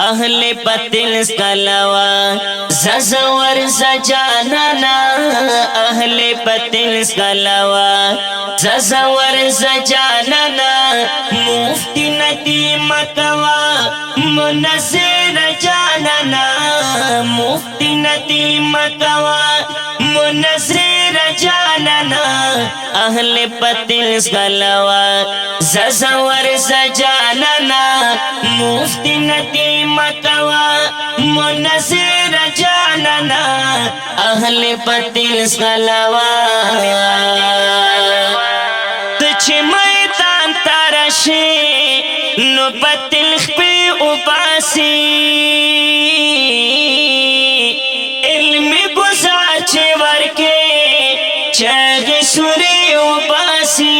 اهل پتل سکلوا ززور زجاننا اهل پتل سکلوا ززور زجاننا مفتی ندی مکوا منصر جاننا مفتی ندی مکوا منصر جاننا اهل پتل سکلوا ززور زجاننا مفتی ندی مکوا منصر جاننا اهل پتل سکلوا تچ میدان ترشی نو پتل خپی اوپاسی علمی گزار چه ورکے چاگ سوری اوپاسی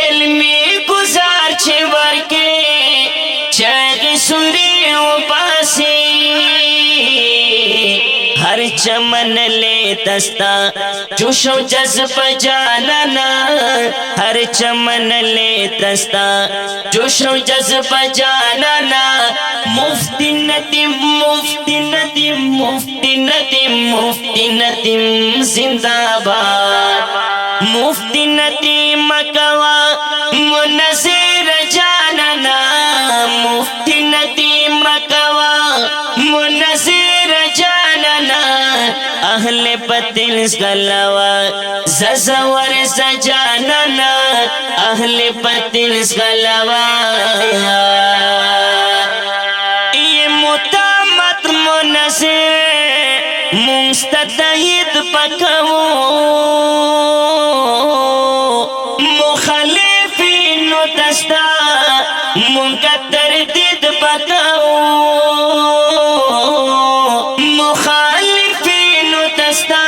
علمی گزار چه ورکے چاگ سوری اوپاسی ہر چمن لے تستا جوش و جذب جاننا ہر چمن لے تستا جوش و جذب جاننا مفتی ندیم مفتی ندیم مفتی ندیم مفتی ندیم زندہ باد مفتی ندیم مکوا منصر جاننا مفتی ندیم مکوا منصر جاننا اہل پتل سکلوا ززور زجاننا اہل پتل سکلوا یہ متامت منصر مستدید پکو مخالفین دستا منکا تردید پکو مخالفین دستا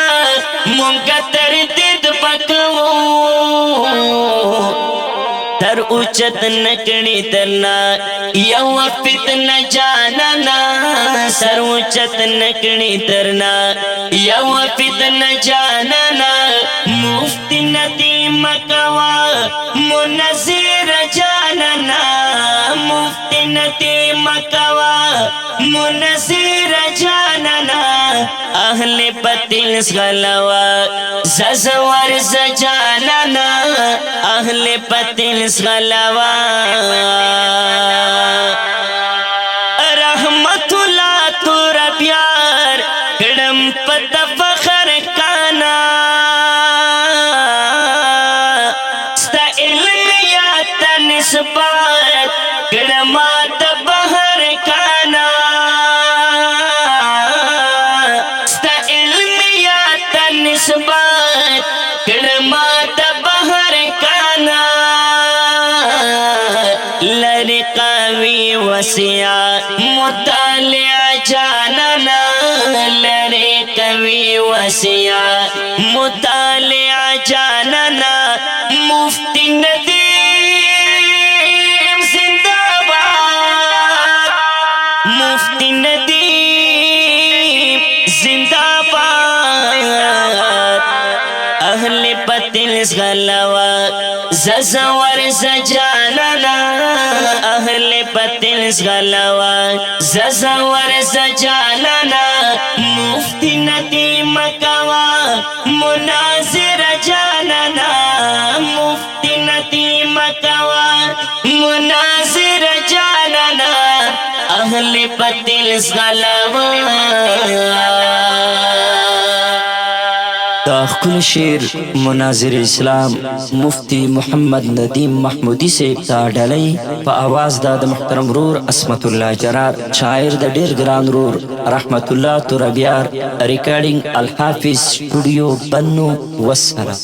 منکا تردید پکو تر اوچت نکڑی ترنا یو فتن جاننا سر اوچت نکڑی ترنا یو فتن جاننا مفتی ندی مکوا منصر جاننا مفتی ندی مکوا منصر جاننا اہل پتل سکلوا ززور زجاننا اہل پتل سکلوا رحمت اللہ تو ربیار کڑم پت فخر کانا ستا علمیات نسبات کڑمات بہر کانا ستا علمیات نسبات کڑمات بہر کانا لرقاوی وسیع مطالعہ جاننا لرقاوی وسیع مطالعہ جاننا مفتی ندیم زندہ باد مفتی ندیم زندہ باد اہل پتل سکلوا ززور زجاننا اہل پتل سکلوا ززور زجاننا مفتی ندیم مکوا مناظر جاننا مفتی ندیم مکوا مناظر جاننا اہل پتل سکلوا دا خل شیر مناظر اسلام مفتی محمد ندیم محمودی سے دا ڈالی پا آواز دا محترم رور اسمت اللہ جرار شاعر دا دیر گران رور رحمت اللہ ترابیار ریکارڈنگ الحافظ اسٹوڈیو بنو والسلام.